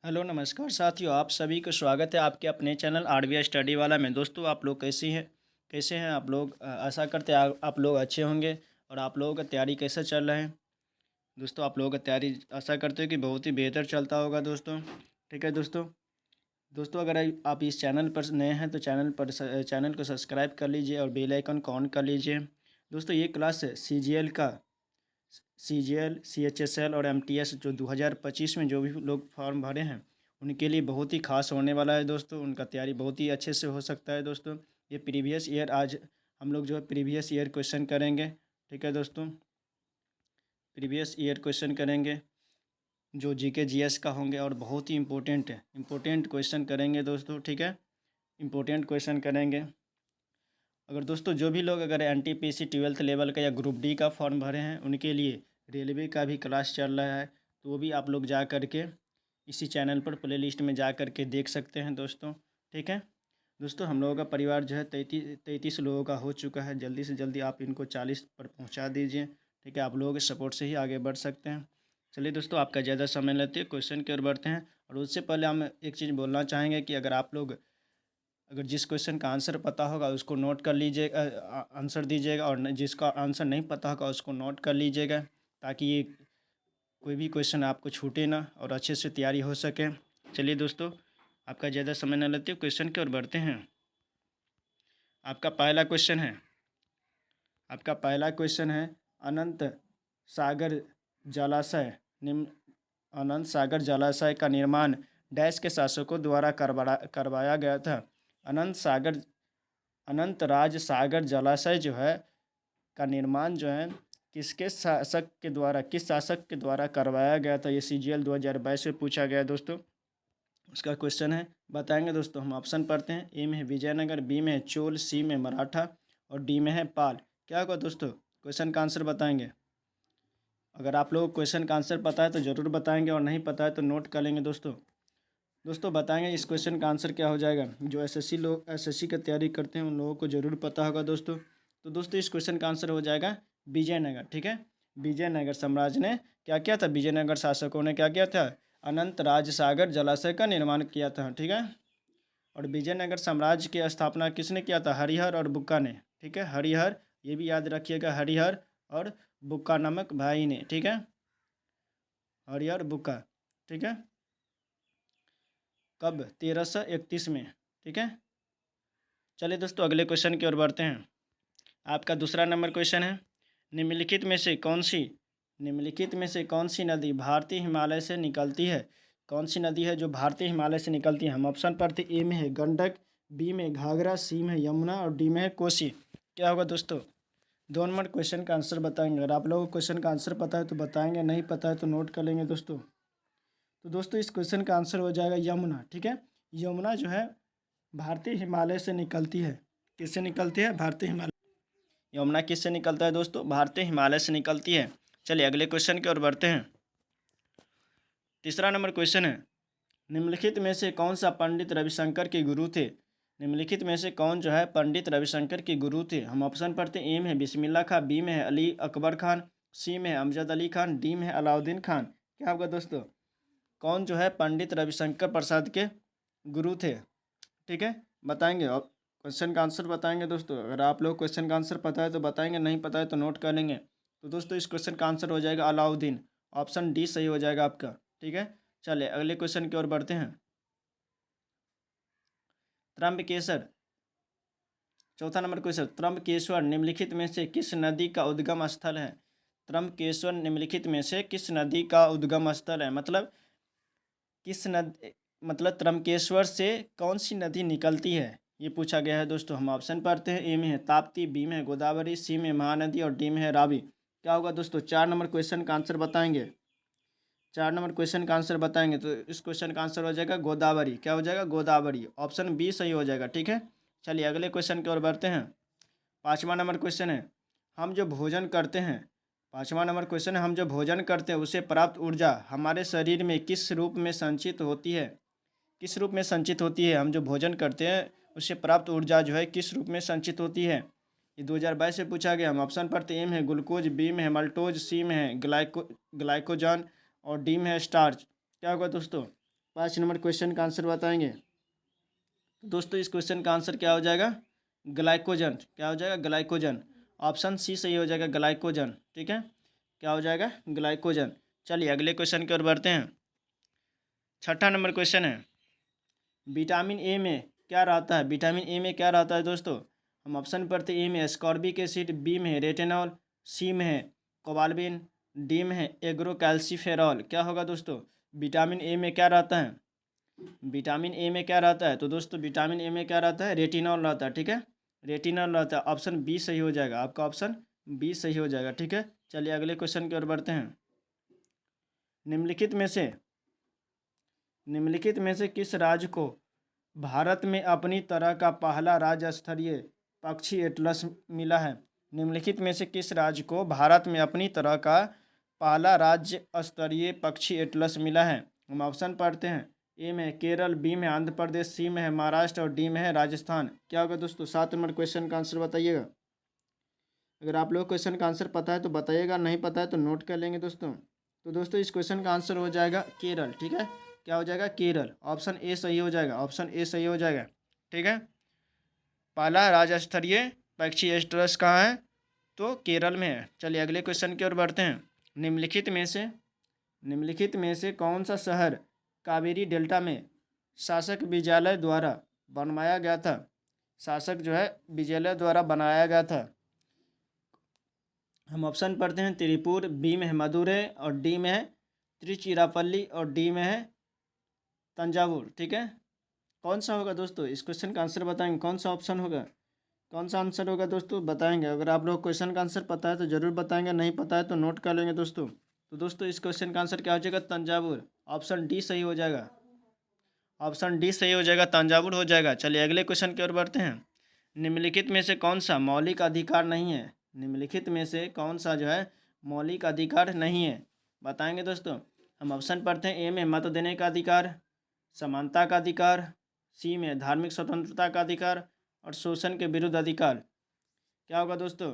Hello नमस्कार साथियों, आप सभी को स्वागत है आपके अपने चैनल आरबीआई स्टडी वाला में। दोस्तों आप लोग कैसे हैं आप लोग? आशा करते हैं आप लोग अच्छे होंगे। और आप लोगों का तैयारी कैसा चल रहा है? दोस्तों आप लोगों का तैयारी आशा करते हैं कि बहुत ही बेहतर चलता होगा दोस्तों। ठीक है दोस्तों। दोस्तों अगर आप इस चैनल पर नए हैं तो चैनल को सब्सक्राइब कर लीजिए और बेल आइकन को ऑन कर लीजिए। दोस्तों ये क्लास है CGL CHSL और MTS जो 2025 में जो भी लोग फॉर्म भरे हैं उनके लिए बहुत ही खास होने वाला है दोस्तों। उनका तैयारी बहुत ही अच्छे से हो सकता है दोस्तों। ये प्रीवियस ईयर आज हम लोग जो है प्रीवियस ईयर क्वेश्चन करेंगे। ठीक है दोस्तों, प्रीवियस ईयर क्वेश्चन करेंगे जो जीके जीएस का होंगे और बहुत ही इम्पोर्टेंट क्वेश्चन करेंगे दोस्तों। ठीक है, इम्पोर्टेंट क्वेश्चन करेंगे। अगर दोस्तों जो भी लोग अगर NTPC 12th लेवल का या ग्रुप डी का फॉर्म भरे हैं उनके लिए रेलवे का भी क्लास चल रहा है, तो वो भी आप लोग जा कर के इसी चैनल पर प्लेलिस्ट में जा कर के देख सकते हैं दोस्तों। ठीक है दोस्तों, हम लोगों का परिवार जो है 33 लोगों का हो चुका है। जल्दी से जल्दी आप इनको 40 पर पहुंचा दीजिए। ठीक है, आप लोगों के सपोर्ट से ही आगे बढ़ सकते हैं। चलिए दोस्तों, आपका ज़्यादा समय लेते हैं, क्वेश्चन की ओर बढ़ते हैं। और उससे पहले हम एक चीज़ बोलना चाहेंगे कि अगर जिस क्वेश्चन का आंसर पता होगा उसको नोट कर लीजिएगा, आंसर दीजिएगा, और जिसका आंसर नहीं पता होगा उसको नोट कर लीजिएगा, ताकि ये कोई भी क्वेश्चन आपको छूटे ना और अच्छे से तैयारी हो सके। चलिए दोस्तों, आपका ज़्यादा समय न लेते हुए क्वेश्चन की ओर बढ़ते हैं। आपका पहला क्वेश्चन है अनंत सागर जलाशय निम्न अनंत सागर जलाशय का निर्माण डैश के शासकों द्वारा करवाया गया था। अनंत राज सागर जलाशय जो है का निर्माण जो है किस शासक के द्वारा करवाया गया था? ये CGL 2022 में पूछा गया दोस्तों। उसका क्वेश्चन है, बताएंगे दोस्तों। हम ऑप्शन पढ़ते हैं। ए में है विजयनगर, बी में है चोल, सी में मराठा और डी में है पाल। क्या होगा दोस्तों? क्वेश्चन का आंसर बताएंगे। अगर आप लोगों को क्वेश्चन का आंसर पता है तो ज़रूर बताएंगे, और नहीं पता है तो नोट कर लेंगे दोस्तों बताएंगे इस क्वेश्चन का आंसर क्या हो जाएगा। जो SSC की तैयारी करते हैं उन लोगों को ज़रूर पता होगा दोस्तों। तो दोस्तों इस क्वेश्चन का आंसर हो जाएगा विजयनगर। ठीक है, विजयनगर साम्राज्य ने क्या किया था? विजयनगर शासकों ने क्या किया था? अनंत राज सागर जलाशय का निर्माण किया था। ठीक है, और विजयनगर साम्राज्य की स्थापना किसने किया था? हरिहर और बुक्का ने। ठीक है, हरिहर, ये भी याद रखिएगा, हरिहर और बुक्का नामक भाई ने। ठीक है, हरिहर बुक्का। ठीक है, कब? 1331 में। ठीक है, चलिए दोस्तों अगले क्वेश्चन की ओर बढ़ते हैं। आपका दूसरा नंबर क्वेश्चन है, निम्नलिखित में से कौन सी नदी भारतीय हिमालय से निकलती है? कौन सी नदी है जो भारतीय हिमालय से निकलती है? हम ऑप्शन पढ़ते। ए में है गंडक, बी में घाघरा, सी में यमुना और डी में है कोसी। क्या होगा दोस्तों? 2 नंबर क्वेश्चन का आंसर बताएंगे। अगर आप लोगों को क्वेश्चन का आंसर पता है तो बताएंगे, नहीं पता है तो नोट कर लेंगे दोस्तों। तो दोस्तों इस क्वेश्चन का आंसर हो जाएगा यमुना। ठीक है, यमुना जो है भारतीय हिमालय से निकलती है। किससे निकलती है? भारतीय हिमालय। यमुना किससे निकलता है दोस्तों? भारतीय हिमालय से निकलती है। चलिए अगले क्वेश्चन की ओर बढ़ते हैं। तीसरा नंबर क्वेश्चन है, निम्नलिखित में से कौन सा पंडित रविशंकर के गुरु थे? निम्नलिखित में से कौन जो है पंडित रविशंकर के गुरु थे? हम ऑप्शन पढ़ते हैं। ए में है बिस्मिल्लाह खां, बी में है अली अकबर खान, सी में है अमजद अली खान, डी में है अलाउद्दीन खान। क्या होगा दोस्तों? कौन जो है पंडित रविशंकर प्रसाद के गुरु थे? ठीक है, बताएंगे। और क्वेश्चन का आंसर बताएंगे दोस्तों। अगर आप लोग क्वेश्चन का आंसर पता है तो बताएंगे, नहीं पता है तो नोट कर लेंगे। तो दोस्तों इस क्वेश्चन का आंसर हो जाएगा अलाउद्दीन। ऑप्शन डी सही हो जाएगा आपका। ठीक है, चलिए अगले क्वेश्चन की ओर बढ़ते हैं। त्रंबकेश्वर, चौथा नंबर क्वेश्चन, त्रंबकेश्वर निम्नलिखित में से किस नदी का उद्गम स्थल है? त्रंबकेश्वर निम्नलिखित में से किस नदी का उद्गम स्थल है? मतलब त्रंबकेश्वर से कौन सी नदी निकलती है, ये पूछा गया है दोस्तों। हम ऑप्शन पढ़ते हैं। ए में है ताप्ती, बी में है गोदावरी, सी में महानदी और डी में है रावी। क्या होगा दोस्तों? 4 नंबर क्वेश्चन का आंसर बताएंगे। 4 नंबर क्वेश्चन का आंसर बताएंगे तो इस क्वेश्चन का आंसर हो जाएगा गोदावरी। क्या हो जाएगा? गोदावरी। ऑप्शन बी सही हो जाएगा। ठीक है, चलिए अगले क्वेश्चन की ओर बढ़ते हैं। 5वां नंबर क्वेश्चन है, हम जो भोजन करते हैं 5वां नंबर क्वेश्चन है, हम जो भोजन करते हैं उसे प्राप्त ऊर्जा हमारे शरीर में किस रूप में संचित होती है? किस रूप में संचित होती है? हम जो भोजन करते हैं उससे प्राप्त ऊर्जा जो है किस रूप में संचित होती है? ये 2022 से पूछा गया। हम ऑप्शन पढ़ते। ए में है ग्लूकोज, बी में है मल्टोज, सी में है ग्लाइकोजन और डी में है स्टार्च। क्या होगा दोस्तों? 5 नंबर क्वेश्चन का आंसर बताएंगे। तो दोस्तों इस क्वेश्चन का आंसर क्या हो जाएगा? ग्लाइकोजन। क्या हो जाएगा? ग्लाइकोजन। ऑप्शन सी सही हो जाएगा, ग्लाइकोजन। ठीक है, क्या हो जाएगा? ग्लाइकोजन। चलिए अगले क्वेश्चन की ओर बढ़ते हैं। 6ठा नंबर क्वेश्चन है, विटामिन ए में क्या रहता है? विटामिन ए में क्या रहता है दोस्तों? हम ऑप्शन पढ़ते ए में एस्कॉर्बिक एसिड, बी में रेटिनॉल, सी में है कोबाल्बिन, डी में है एग्रोकैल्सिफेरॉल। क्या होगा दोस्तों? विटामिन ए में क्या रहता है? विटामिन ए में क्या रहता है? तो दोस्तों विटामिन ए में क्या रहता है? रेटिनॉल रहता है। ठीक है, रेटिनॉल रहता है। ऑप्शन बी सही हो जाएगा, आपका ऑप्शन बी सही हो जाएगा। ठीक है, चलिए अगले क्वेश्चन की ओर बढ़ते हैं। निम्नलिखित में से किस राज्य को भारत में अपनी तरह का पहला राज्य स्तरीय पक्षी एटलस मिला है? निम्नलिखित में से किस राज्य को भारत में अपनी तरह का पहला राज्य स्तरीय पक्षी एटलस मिला है? हम ऑप्शन पढ़ते हैं। ए में केरल, बी में आंध्र प्रदेश, सी में है महाराष्ट्र और डी में है राजस्थान। क्या होगा दोस्तों? 7 नंबर क्वेश्चन का आंसर बताइएगा। अगर आप लोग क्वेश्चन का आंसर पता है तो बताइएगा, नहीं पता है तो नोट कर लेंगे दोस्तों। तो दोस्तों इस क्वेश्चन का आंसर हो जाएगा केरल। ठीक है, क्या हो जाएगा? केरल। ऑप्शन ए सही हो जाएगा, ऑप्शन ए सही हो जाएगा। ठीक है, पहला राज्य स्तरीय पक्षी एटलस कहाँ है? तो केरल में है। चलिए अगले क्वेश्चन की ओर बढ़ते हैं। निम्नलिखित में से कौन सा शहर कावेरी डेल्टा में शासक विजयालय द्वारा बनवाया गया था? शासक जो है विजयालय द्वारा बनाया गया था। हम ऑप्शन पढ़ते हैं। तिरुपुर, बी में है मदुरै और डी में है तिरुचिरापल्ली और डी में है तंजावुर। ठीक है, कौन सा होगा दोस्तों? इस क्वेश्चन का आंसर बताएंगे, कौन सा ऑप्शन होगा, कौन सा आंसर होगा दोस्तों? बताएंगे। अगर आप लोग क्वेश्चन का आंसर पता है तो जरूर बताएंगे, नहीं पता है तो नोट कर लेंगे दोस्तों। तो दोस्तों इस क्वेश्चन का आंसर क्या हो जाएगा? तंजावुर। ऑप्शन डी सही हो जाएगा, ऑप्शन डी सही हो जाएगा, तंजावुर हो जाएगा। चलिए अगले क्वेश्चन की ओर बढ़ते हैं। निम्नलिखित में से कौन सा मौलिक अधिकार नहीं है? निम्नलिखित में से कौन सा जो है मौलिक अधिकार नहीं है? बताएंगे दोस्तों। हम ऑप्शन पढ़ते हैं। ए में मत देने का अधिकार, समानता का अधिकार, सी में धार्मिक स्वतंत्रता का अधिकार और शोषण के विरुद्ध अधिकार। क्या होगा दोस्तों?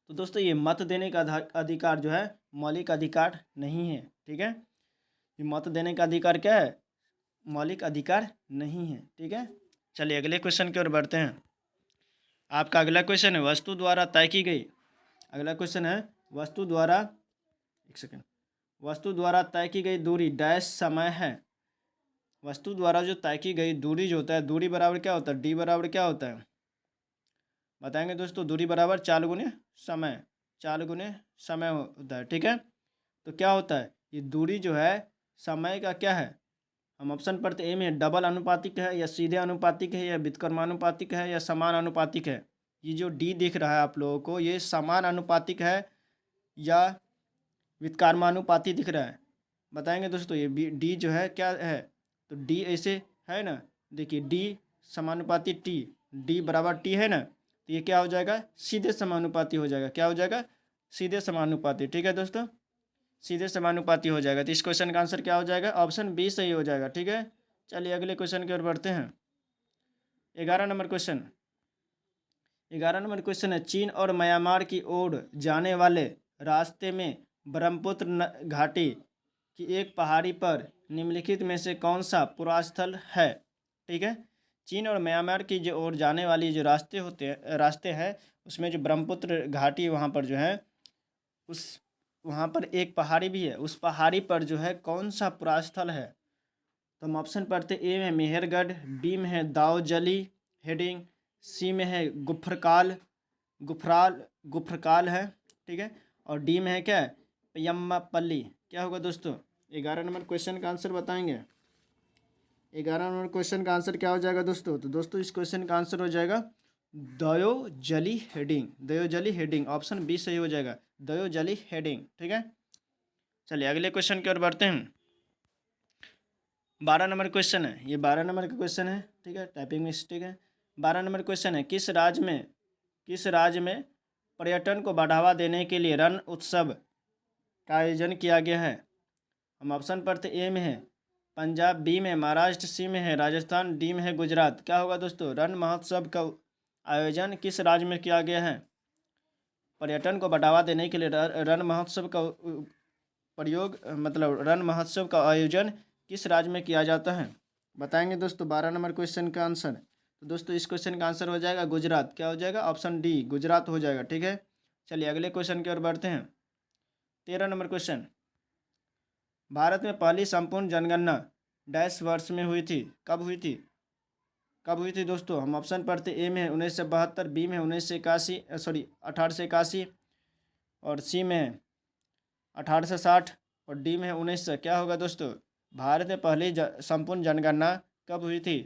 तो दोस्तों ये मत देने का अधिकार जो है मौलिक अधिकार नहीं है। ठीक है, ये मत देने का अधिकार क्या है? मौलिक अधिकार नहीं है। ठीक है, चलिए अगले क्वेश्चन की ओर बढ़ते हैं। आपका अगला क्वेश्चन है वस्तु द्वारा तय की गई, अगला क्वेश्चन है वस्तु द्वारा, एक सेकेंड, वस्तु द्वारा तय की गई दूरी डैश समय है। वस्तु द्वारा जो तय की गई दूरी जो होता है, दूरी बराबर क्या होता है? डी बराबर क्या होता है? बताएंगे दोस्तों। दूरी बराबर 4 गुने समय, 4 गुने समय होता है। ठीक है, तो क्या होता है? ये दूरी जो है समय का क्या है? हम ऑप्शन पढ़ते ए में डबल अनुपातिक है या सीधे अनुपातिक है या व्युत्क्रमानुपातिक है या समान अनुपातिक है। ये जो डी दिख रहा है आप लोगों को, ये समान अनुपातिक है या व्युत्क्रमानुपाती दिख रहा है? बताएंगे दोस्तों। ये डी जो है क्या है? तो डी ऐसे है ना, देखिए डी समानुपाती टी, डी बराबर टी है ना, तो ये क्या हो जाएगा? सीधे समानुपाती हो जाएगा। क्या हो जाएगा? सीधे समानुपाती। ठीक है दोस्तों, सीधे समानुपाती हो जाएगा। तो इस क्वेश्चन का आंसर क्या हो जाएगा? ऑप्शन बी सही हो जाएगा। ठीक है, चलिए अगले क्वेश्चन की ओर बढ़ते हैं। 11 नंबर क्वेश्चन, 11 नंबर क्वेश्चन है चीन और म्यांमार की ओर जाने वाले रास्ते में ब्रह्मपुत्र घाटी की एक पहाड़ी पर निम्नलिखित में से कौन सा पुरास्थल है? ठीक है, चीन और म्यांमार की जो ओर जाने वाली जो रास्ते हैं उसमें जो ब्रह्मपुत्र घाटी वहाँ पर जो है उस वहाँ पर एक पहाड़ी भी है, उस पहाड़ी पर जो है कौन सा पुरास्थल है? तो हम ऑप्शन पढ़ते ए में मेहरगढ़, बी में है दाओजली हेडिंग, सी में है गुफरकाल है। ठीक है, और डी में है क्या है? पय्यम्मापल्ली। क्या होगा दोस्तों? 11 नंबर क्वेश्चन का आंसर बताएंगे। 11 नंबर क्वेश्चन का आंसर क्या हो जाएगा दोस्तों? तो दोस्तों इस क्वेश्चन का आंसर हो जाएगा दयोजली हेडिंग, दयोजली हेडिंग। ऑप्शन बी सही हो जाएगा, दयोजली हेडिंग। ठीक है, चलिए अगले क्वेश्चन की ओर बढ़ते हैं। 12 नंबर क्वेश्चन है, ये 12 नंबर का क्वेश्चन है। ठीक है, टाइपिंग मिस्टेक है। 12 नंबर क्वेश्चन है किस राज्य में पर्यटन को बढ़ावा देने के लिए रण उत्सव का आयोजन किया गया है? हम ऑप्शन पढ़ते ए में है पंजाब, बी में महाराष्ट्र, सी में है राजस्थान, डी में है गुजरात। क्या होगा दोस्तों? रण महोत्सव का आयोजन किस राज्य में किया गया है? पर्यटन को बढ़ावा देने के लिए रण महोत्सव का प्रयोग मतलब रण महोत्सव का आयोजन किस राज्य में किया जाता है? बताएंगे दोस्तों 12 नंबर क्वेश्चन का आंसर। तो दोस्तों इस क्वेश्चन का आंसर हो जाएगा गुजरात। क्या हो जाएगा? ऑप्शन डी गुजरात हो जाएगा। ठीक है, चलिए अगले क्वेश्चन की ओर बढ़ते हैं। 13 नंबर क्वेश्चन, भारत में पहली संपूर्ण जनगणना डैश वर्ष में हुई थी? कब हुई थी? कब हुई थी दोस्तों? हम ऑप्शन पढ़ते, ए में 1972, बी में 1981, 1881, और सी में 1860, और डी में 1900। क्या होगा दोस्तों? भारत में पहली संपूर्ण जनगणना कब हुई थी?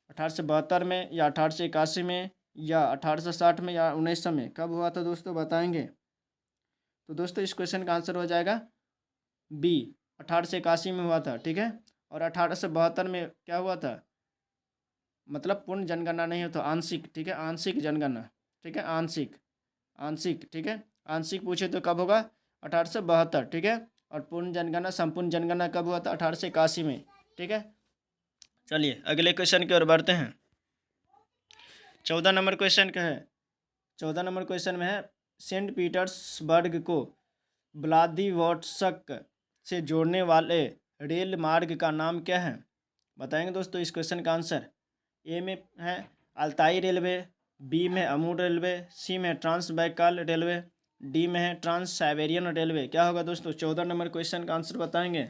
1872 में, या 1881 में, या 1860 में, या 1900 में? कब हुआ था दोस्तों, बताएंगे? तो दोस्तों इस क्वेश्चन का आंसर हो जाएगा बी, 1881 में हुआ था। ठीक है, और 1872 में क्या हुआ था? मतलब पूर्ण जनगणना नहीं हो तो आंशिक। ठीक है, आंशिक जनगणना। ठीक है, आंशिक, आंशिक। ठीक है, आंशिक पूछे तो कब होगा? 1872। ठीक है, और पूर्ण जनगणना, संपूर्ण जनगणना कब हुआ था? 1881 में। ठीक है, चलिए अगले क्वेश्चन की ओर बढ़ते हैं। 14 नंबर क्वेश्चन का है। 14 नंबर क्वेश्चन में है, सेंट पीटर्सबर्ग को व्लादिवोस्तोक से जोड़ने वाले रेल मार्ग का नाम क्या है? बताएंगे दोस्तों इस क्वेश्चन का आंसर। ए में है अल्ताई रेलवे, बी में अमूर रेलवे, सी में ट्रांस बैकाल रेलवे, डी में है ट्रांस साइबेरियन रेलवे। क्या होगा दोस्तों? 14 नंबर क्वेश्चन का आंसर बताएंगे।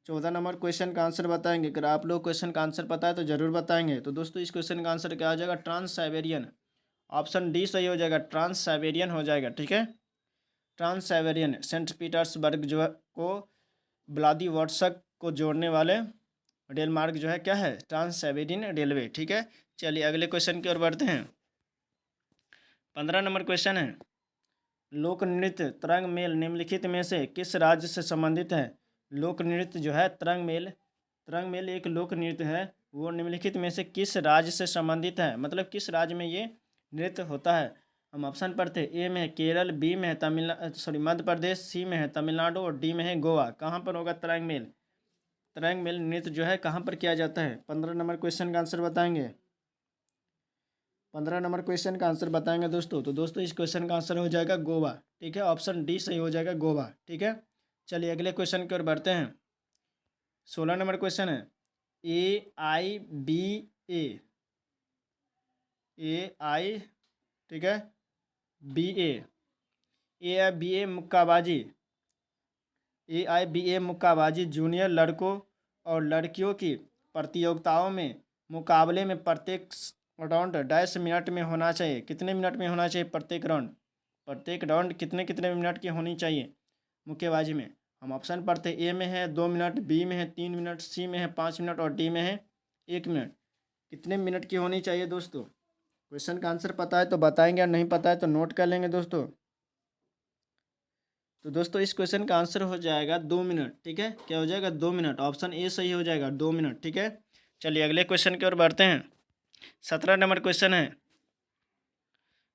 14 नंबर क्वेश्चन का आंसर बताएंगे। अगर आप लोग क्वेश्चन का आंसर पता है तो जरूर बताएंगे। तो दोस्तों इस क्वेश्चन का आंसर क्या हो जाएगा? Trans Siberian. ऑप्शन डी सही हो जाएगा, ट्रांस साइबेरियन हो जाएगा। ठीक है, ट्रांस साइबेरियन, सेंट पीटर्सबर्ग जो है को व्लादिवोस्तोक को जोड़ने वाले रेल मार्ग जो है क्या है? Trans Siberian railway. ठीक है, चलिए अगले क्वेश्चन की ओर बढ़ते हैं। 15 नंबर क्वेश्चन है, लोक नृत्य तरंग मेल निम्नलिखित में से किस राज्य से संबंधित है? लोक नृत्य जो है तरंग मेल एक लोक नृत्य है, वो निम्नलिखित में से किस राज्य से संबंधित है? मतलब किस राज्य में ये नृत्य होता है? हम ऑप्शन पढ़ते, ए में है केरल, बी में है मध्य प्रदेश, सी में है तमिलनाडु, और डी में है गोवा। कहाँ पर होगा तरंग मेल? तरंग मेल नृत्य जो है कहाँ पर किया जाता है? 15 नंबर क्वेश्चन का आंसर बताएंगे। 15 नंबर क्वेश्चन का आंसर बताएंगे दोस्तों। तो दोस्तों इस क्वेश्चन का आंसर हो जाएगा गोवा। ठीक है, ऑप्शन डी सही हो जाएगा, गोवा। ठीक है, चलिए अगले क्वेश्चन की ओर बढ़ते हैं। 16 नंबर क्वेश्चन है, AIBA, AI, ठीक है, BA, AIBA मुक्काबाजी जूनियर लड़कों और लड़कियों की प्रतियोगिताओं में मुकाबले में प्रत्येक राउंड डैश मिनट में होना चाहिए? कितने मिनट में होना चाहिए प्रत्येक राउंड? प्रत्येक राउंड कितने कितने मिनट की होनी चाहिए मुक्केबाजी में? हम ऑप्शन पढ़ते, ए में है 2 मिनट, बी में है 3 मिनट, सी में है 5 मिनट, और डी में है 1 मिनट। कितने मिनट की होनी चाहिए दोस्तों? क्वेश्चन का आंसर पता है तो बताएंगे, और नहीं पता है तो नोट कर लेंगे दोस्तों। तो दोस्तों इस क्वेश्चन का आंसर हो जाएगा 2 मिनट। ठीक है, क्या हो जाएगा? 2 मिनट। ऑप्शन ए सही हो जाएगा, 2 मिनट। ठीक है, चलिए अगले क्वेश्चन की ओर बढ़ते हैं। 17 नंबर क्वेश्चन है।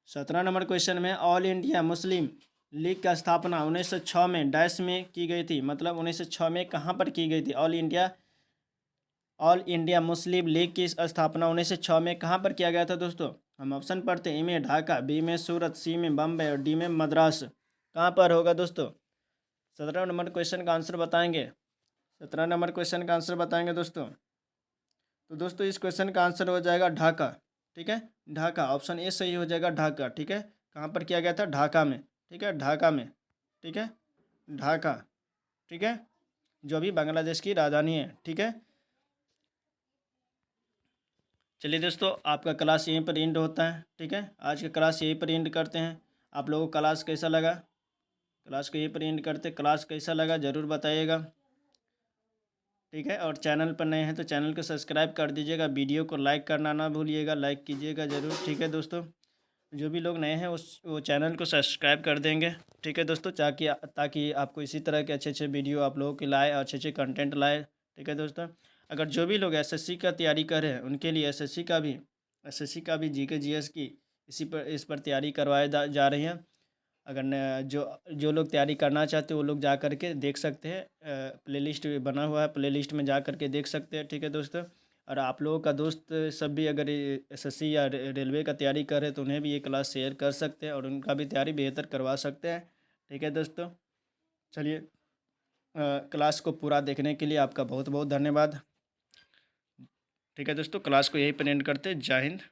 17 नंबर क्वेश्चन में, ऑल इंडिया मुस्लिम लीग का स्थापना 1906 में डैश में की गई थी? मतलब 1906 में कहाँ पर की गई थी? ऑल इंडिया मुस्लिम लीग की स्थापना 1906 में कहाँ पर किया गया था दोस्तों? हम ऑप्शन पढ़ते हैं, ए में ढाका, बी में सूरत, सी में बम्बई, और डी में मद्रास। कहाँ पर होगा दोस्तों? 17 नंबर क्वेश्चन का आंसर बताएंगे। 17 नंबर क्वेश्चन का आंसर बताएंगे दोस्तों। तो दोस्तों इस क्वेश्चन का आंसर हो जाएगा ढाका। ठीक है, ढाका। ऑप्शन ए सही हो जाएगा, ढाका। ठीक है, कहाँ पर किया गया था? ढाका में। ठीक है, ढाका में। ठीक है, ढाका। ठीक है, जो अभी बांग्लादेश की राजधानी है। ठीक है, चलिए दोस्तों आपका क्लास यहीं पर एंड होता है। ठीक है, आज का क्लास यहीं पर एंड करते हैं। आप लोगों को क्लास कैसा लगा? क्लास को यहीं पर एंड करते, क्लास कैसा लगा ज़रूर बताइएगा। ठीक है, और चैनल पर नए हैं तो चैनल को सब्सक्राइब कर दीजिएगा, वीडियो को लाइक करना ना भूलिएगा, लाइक कीजिएगा ज़रूर। ठीक है दोस्तों, जो भी लोग नए हैं वो चैनल को सब्सक्राइब कर देंगे। ठीक है दोस्तों, ताकि आपको इसी तरह के अच्छे अच्छे वीडियो आप लोगों के लाए, अच्छे अच्छे कंटेंट लाए। ठीक है दोस्तों, अगर जो भी लोग एसएससी का तैयारी कर रहे हैं उनके लिए एसएससी का भी जीके जीएस की इस पर तैयारी करवाए जा रही हैं। अगर जो जो लोग तैयारी करना चाहते हैं वो लोग जा कर के देख सकते हैं। प्लेलिस्ट बना हुआ है, प्लेलिस्ट में जा कर के देख सकते हैं। ठीक है दोस्तों, और आप लोगों का दोस्त सब भी अगर एसएससी या रेलवे का तैयारी कर रहे हैं तो उन्हें भी ये क्लास शेयर कर सकते हैं और उनका भी तैयारी बेहतर करवा सकते हैं। ठीक है दोस्तों, चलिए क्लास को पूरा देखने के लिए आपका बहुत बहुत धन्यवाद। ठीक है दोस्तों, क्लास को यहीं पर एंड करते। जय हिंद।